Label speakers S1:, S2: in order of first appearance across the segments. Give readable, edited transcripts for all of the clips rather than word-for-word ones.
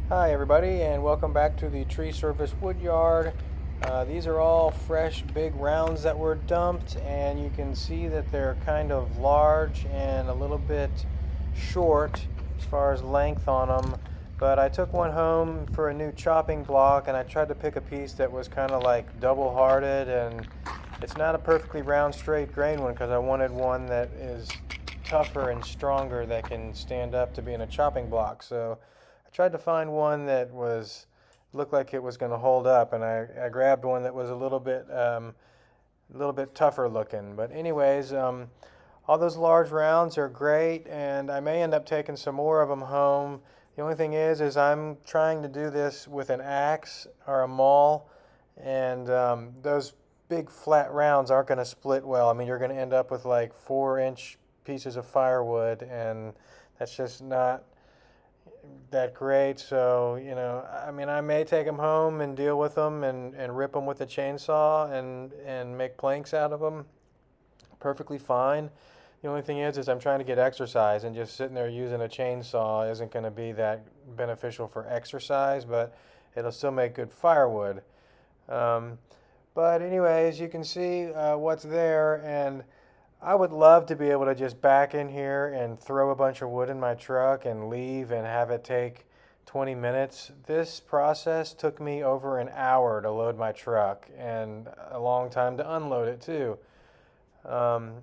S1: Hi everybody, and welcome back to the tree service wood yard. These are all fresh big rounds that were dumped, and you can see that they're kind of large and a little bit short as far as length on them. But I took one home for a new chopping block, and I tried to pick a piece that was kind of like double hearted, and it's not a perfectly round straight grain one because I wanted one that is tougher and stronger that can stand up to being a chopping block. So I tried to find one that looked like it was going to hold up, and I grabbed one that was a little bit tougher looking. But anyways, all those large rounds are great, and I may end up taking some more of them home. The only thing is I'm trying to do this with an axe or a maul, and those big flat rounds aren't going to split well. I mean, you're going to end up with like 4-inch pieces of firewood, and that's just not that great. So, I mean, I may take them home and deal with them and rip them with a chainsaw and make planks out of them. Perfectly fine. The only thing is I'm trying to get exercise, and just sitting there using a chainsaw isn't going to be that beneficial for exercise, but it'll still make good firewood. Um, but anyways, you can see what's there, and I would love to be able to just back in here and throw a bunch of wood in my truck and leave and have it take 20 minutes. This process took me over an hour to load my truck and a long time to unload it too. Um,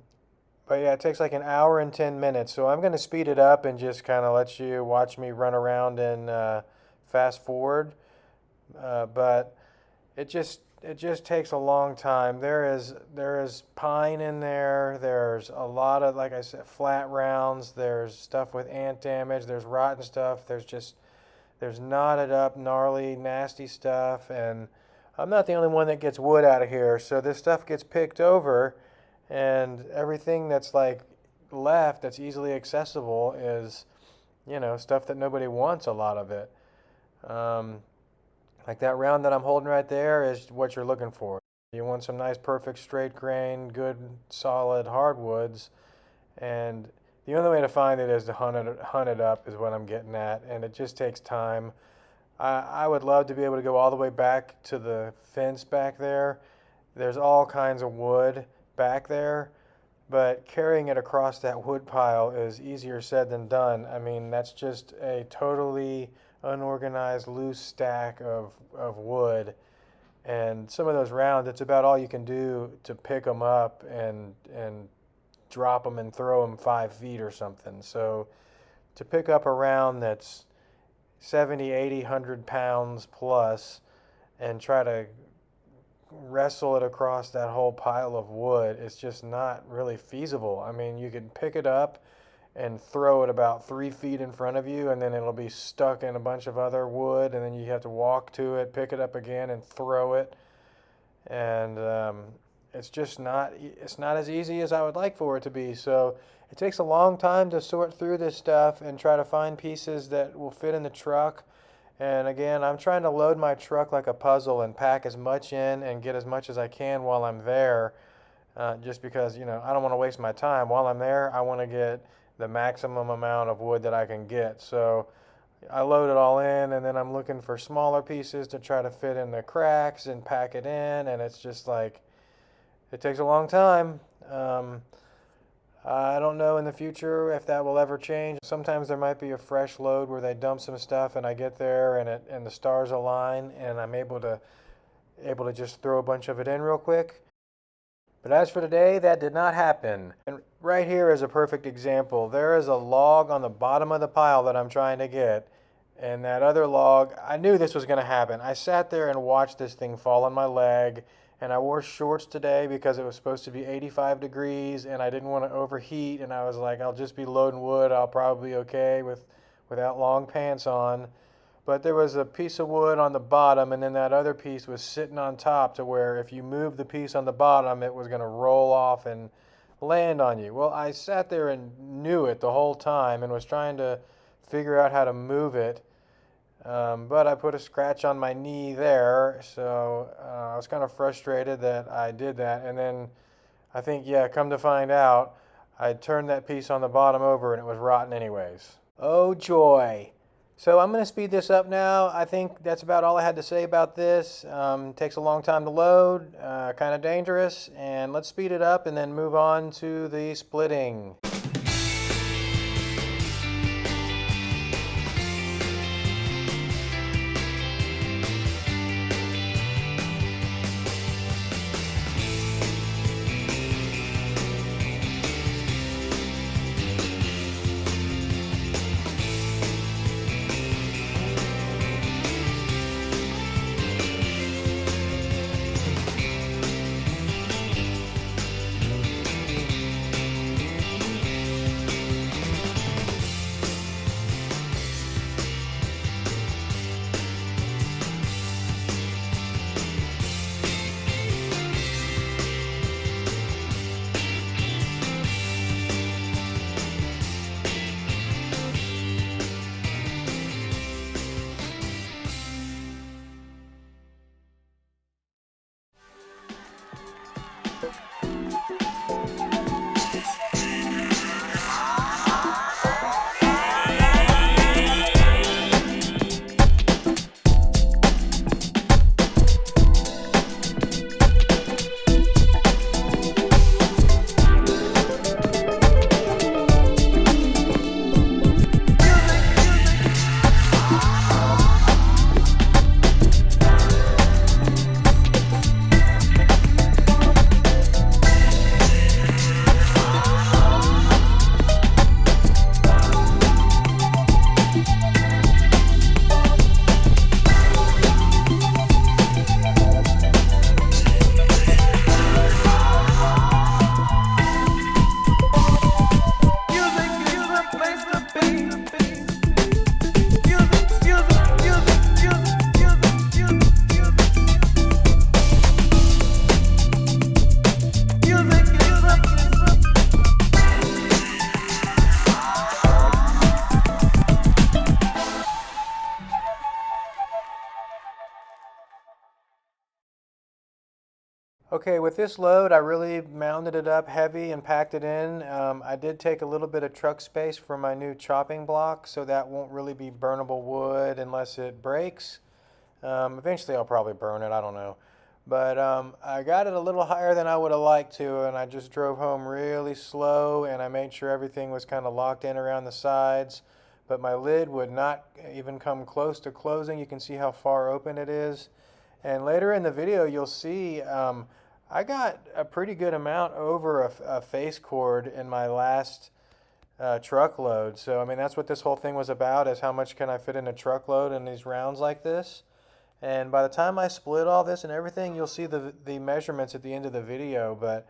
S1: but yeah, it takes like an hour and 10 minutes. So I'm going to speed it up and just kind of let you watch me run around and fast forward. But it just takes a long time. There is pine in there. There's a lot of, like I said, flat rounds. There's stuff with ant damage. There's rotten stuff. There's knotted up, gnarly, nasty stuff. And I'm not the only one that gets wood out of here. So this stuff gets picked over, and everything that's like left that's easily accessible is, stuff that nobody wants. A lot of it. Um, like that round that I'm holding right there is what you're looking for. You want some nice, perfect, straight grain, good, solid hardwoods, and the only way to find it is to hunt it up, is what I'm getting at, and it just takes time. I would love to be able to go all the way back to the fence back there. There's all kinds of wood back there, but carrying it across that wood pile is easier said than done. I mean, that's just a totally unorganized, loose stack of wood. And some of those rounds, it's about all you can do to pick them up and drop them and throw them 5 feet or something. So to pick up a round that's 70, 80, 100 pounds plus and try to wrestle it across that whole pile of wood, it's just not really feasible. I mean, you could pick it up and throw it about 3 feet in front of you, and then it'll be stuck in a bunch of other wood, and then you have to walk to it, pick it up again, and throw it. And it's just not as easy as I would like for it to be. So it takes a long time to sort through this stuff and try to find pieces that will fit in the truck. And again, I'm trying to load my truck like a puzzle and pack as much in and get as much as I can while I'm there, just because, I don't want to waste my time. While I'm there, I want to get the maximum amount of wood that I can get. So I load it all in, and then I'm looking for smaller pieces to try to fit in the cracks and pack it in, and it's just like, it takes a long time. I don't know in the future if that will ever change. Sometimes there might be a fresh load where they dump some stuff, and I get there and the stars align, and I'm able to just throw a bunch of it in real quick. But as for today, that did not happen. And right here is a perfect example. There is a log on the bottom of the pile that I'm trying to get, and that other log, I knew this was going to happen. I sat there and watched this thing fall on my leg, and I wore shorts today because it was supposed to be 85 degrees, and I didn't want to overheat, and I was like, I'll just be loading wood. I'll probably be okay without long pants on. But there was a piece of wood on the bottom, and then that other piece was sitting on top, to where if you moved the piece on the bottom, it was going to roll off and land on you. Well, I sat there and knew it the whole time and was trying to figure out how to move it. But I put a scratch on my knee there, so I was kind of frustrated that I did that. And then I think, yeah, come to find out, I turned that piece on the bottom over and it was rotten anyways. Oh joy! So I'm going to speed this up now. I think that's about all I had to say about this. Takes a long time to load, kind of dangerous, and let's speed it up and then move on to the splitting. Okay, with this load, I really mounted it up heavy and packed it in. I did take a little bit of truck space for my new chopping block, so that won't really be burnable wood unless it breaks. Eventually I'll probably burn it, I don't know. But I got it a little higher than I would have liked to, and I just drove home really slow, and I made sure everything was kind of locked in around the sides. But my lid would not even come close to closing. You can see how far open it is. And later in the video, you'll see I got a pretty good amount over a face cord in my last truckload. So, I mean, that's what this whole thing was about, is how much can I fit in a truckload in these rounds like this. And by the time I split all this and everything, you'll see the measurements at the end of the video. But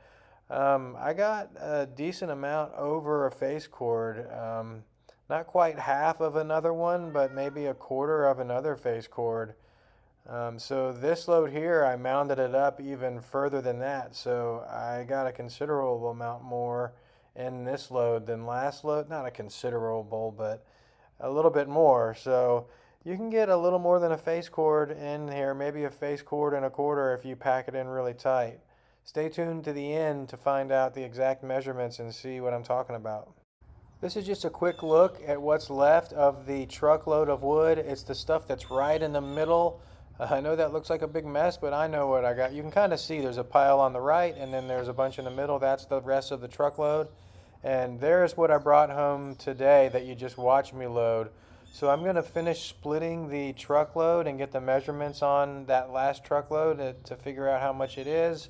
S1: I got a decent amount over a face cord. Not quite half of another one, but maybe a quarter of another face cord. So this load here, I mounted it up even further than that. So I got a considerable amount more in this load than last load. Not a considerable, but a little bit more. So you can get a little more than a face cord in here, maybe a face cord and a quarter if you pack it in really tight. Stay tuned to the end to find out the exact measurements and see what I'm talking about. This is just a quick look at what's left of the truckload of wood. It's the stuff that's right in the middle. I know that looks like a big mess, but I know what I got. You can kind of see there's a pile on the right, and then there's a bunch in the middle. That's the rest of the truckload. And there's what I brought home today that you just watched me load. So I'm going to finish splitting the truckload and get the measurements on that last truckload to figure out how much it is.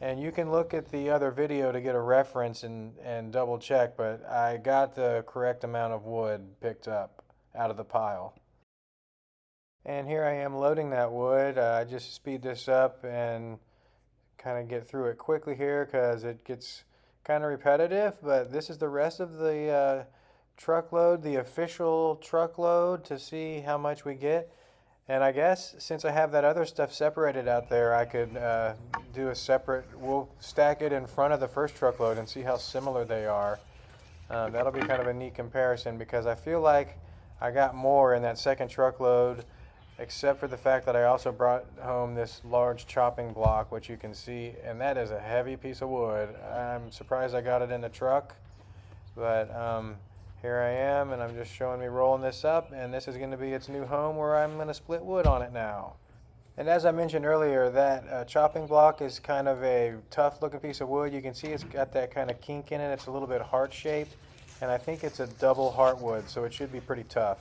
S1: And you can look at the other video to get a reference and double check, but I got the correct amount of wood picked up out of the pile. And here I am loading that wood. I just speed this up and kind of get through it quickly here because it gets kind of repetitive, but this is the rest of the truckload, the official truckload, to see how much we get. And I guess since I have that other stuff separated out there, I could do a separate, we'll stack it in front of the first truckload and see how similar they are. That'll be kind of a neat comparison because I feel like I got more in that second truckload, except for the fact that I also brought home this large chopping block, which you can see, and that is a heavy piece of wood. I'm surprised I got it in the truck, but Here I am, and I'm just showing me rolling this up, and this is going to be its new home where I'm going to split wood on it now. And as I mentioned earlier, that chopping block is kind of a tough looking piece of wood. You can see it's got that kind of kink in it. It's a little bit heart shaped, and I think it's a double heartwood, so it should be pretty tough.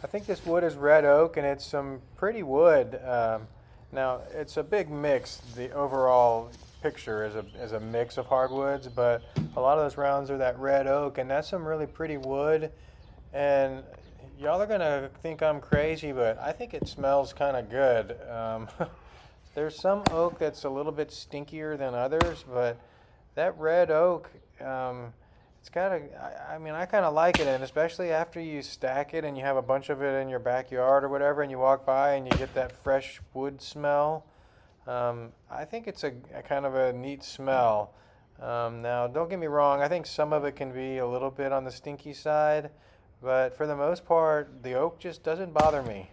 S1: I think this wood is red oak, and it's some pretty wood. Now, it's a big mix. The overall picture is a mix of hardwoods, but a lot of those rounds are that red oak, and that's some really pretty wood. And y'all are gonna think I'm crazy, but I think it smells kind of good. There's some oak that's a little bit stinkier than others, but that red oak, it's kind of, I mean, I kind of like it, and especially after you stack it and you have a bunch of it in your backyard or whatever, and you walk by and you get that fresh wood smell. I think it's a kind of a neat smell. Now, don't get me wrong, I think some of it can be a little bit on the stinky side, but for the most part, the oak just doesn't bother me.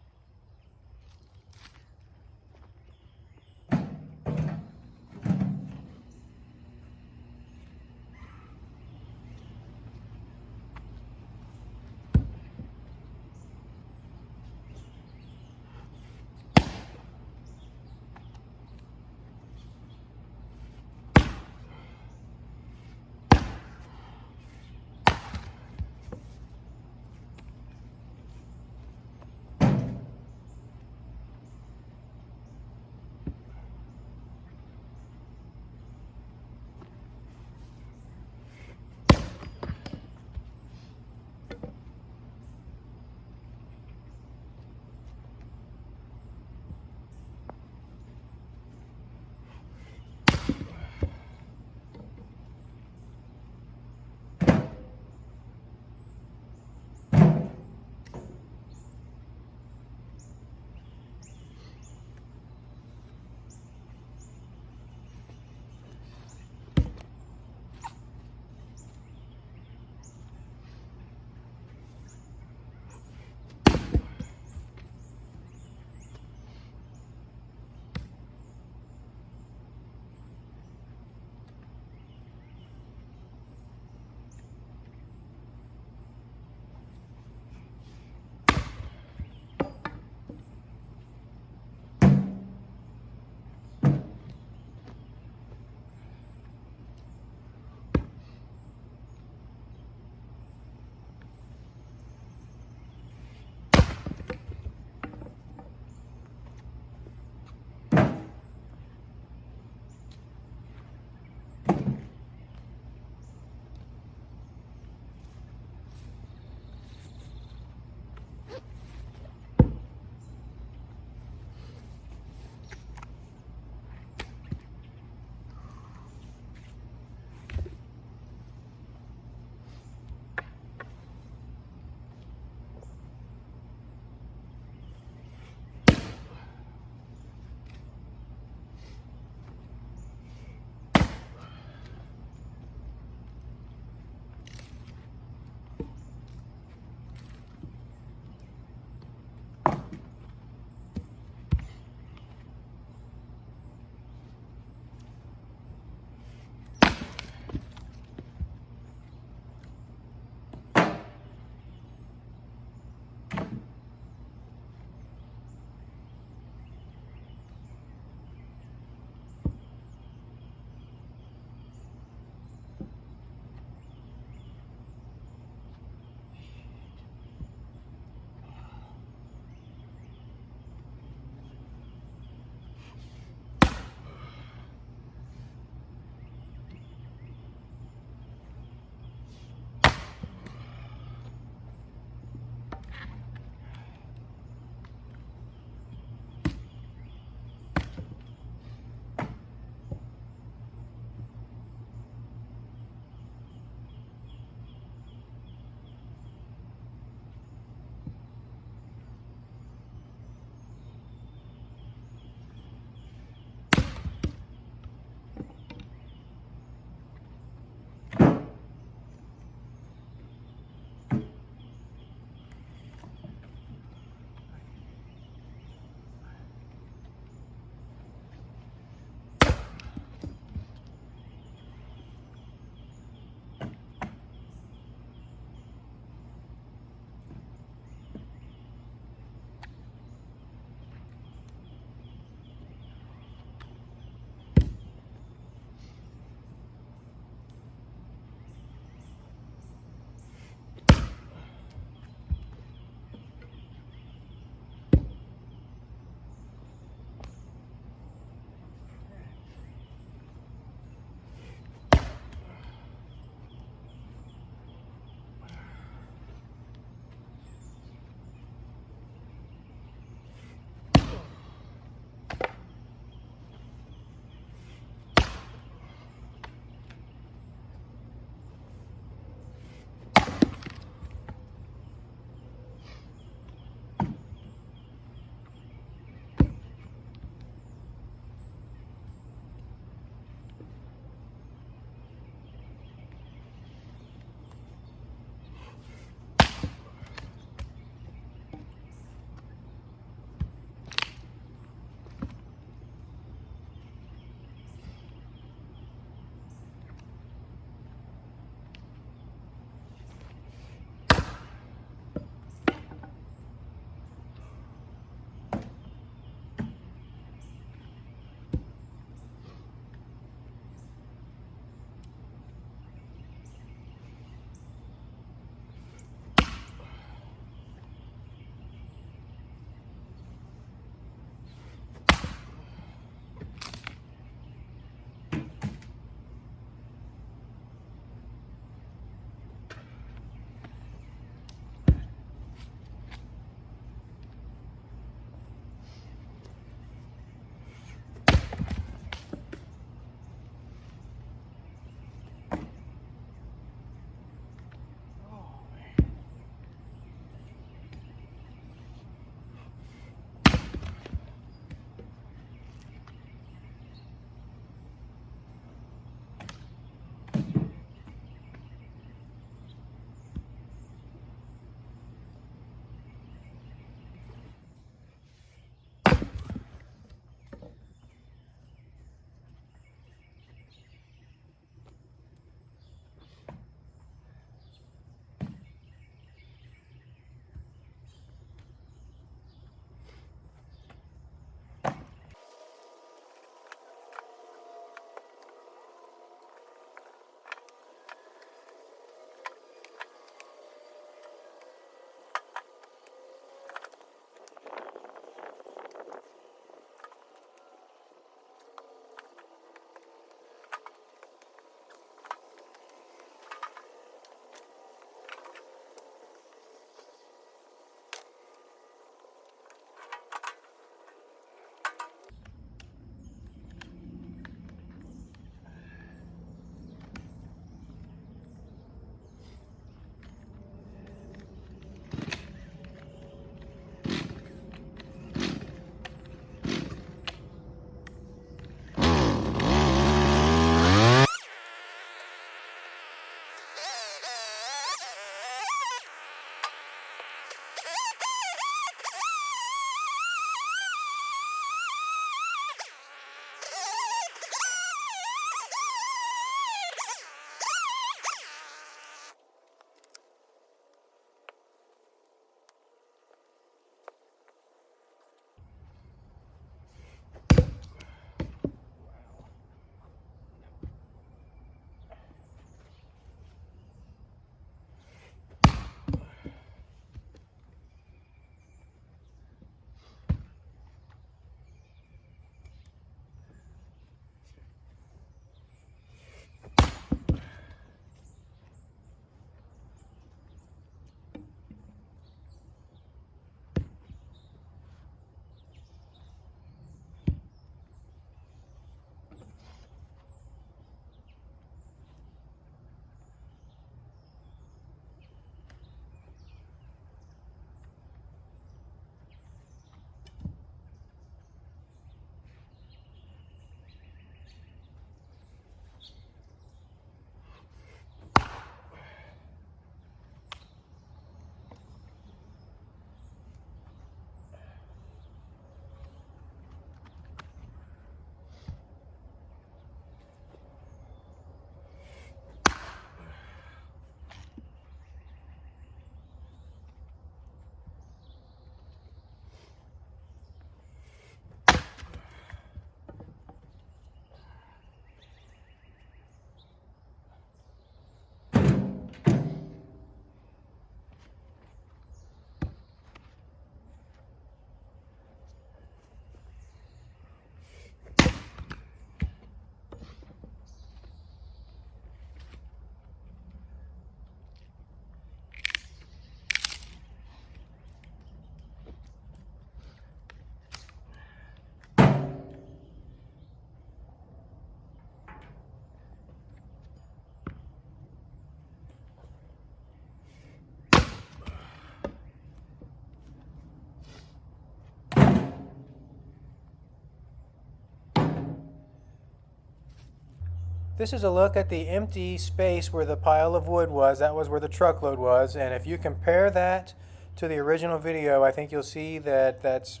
S1: This is a look at the empty space where the pile of wood was. That was where the truckload was. And if you compare that to the original video, I think you'll see that that's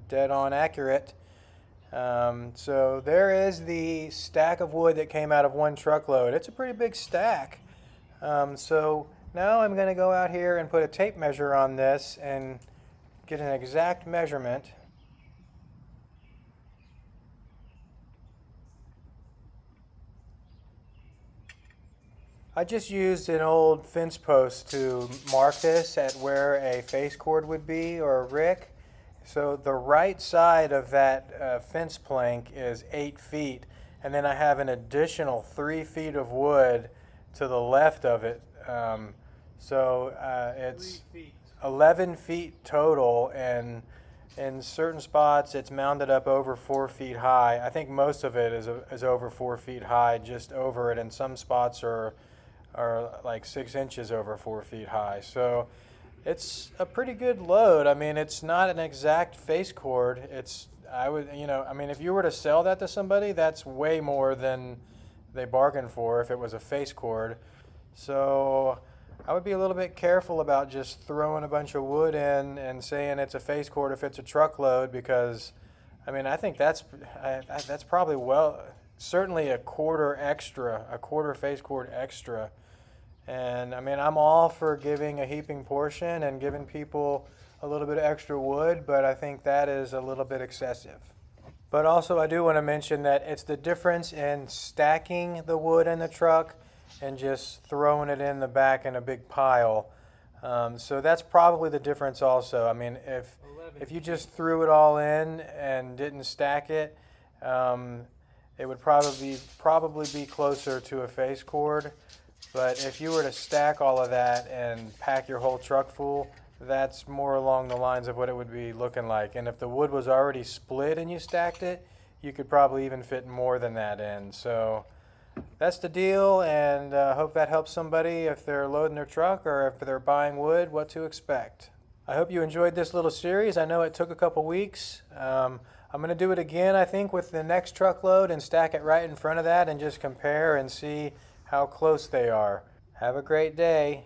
S1: dead on accurate. So there is the stack of wood that came out of one truckload. It's a pretty big stack. So now I'm going to go out here and put a tape measure on this and get an exact measurement. I just used an old fence post to mark this at where a face cord would be, or a rick. So the right side of that fence plank is 8 feet, and then I have an additional 3 feet of wood to the left of it. It's 11 feet total, and in certain spots it's mounted up over 4 feet high. I think most of it is over 4 feet high, just over it, and some spots are like 6 inches over 4 feet high. So it's a pretty good load. I mean, it's not an exact face cord. If you were to sell that to somebody, that's way more than they bargained for if it was a face cord. So I would be a little bit careful about just throwing a bunch of wood in and saying it's a face cord if it's a truckload, because I mean, I think that's probably certainly a quarter face cord extra. And I mean, I'm all for giving a heaping portion and giving people a little bit of extra wood, but I think that is a little bit excessive. But also I do want to mention that it's the difference in stacking the wood in the truck and just throwing it in the back in a big pile. So that's probably the difference also. I mean, if you just threw it all in and didn't stack it, it would probably be closer to a face cord. But if you were to stack all of that and pack your whole truck full, that's more along the lines of what it would be looking like. And if the wood was already split and you stacked it, you could probably even fit more than that in. So that's the deal, and I hope that helps somebody if they're loading their truck or if they're buying wood, what to expect. I hope you enjoyed this little series. I know it took a couple weeks. I'm going to do it again, I think, with the next truckload and stack it right in front of that and just compare and see how close they are. Have a great day.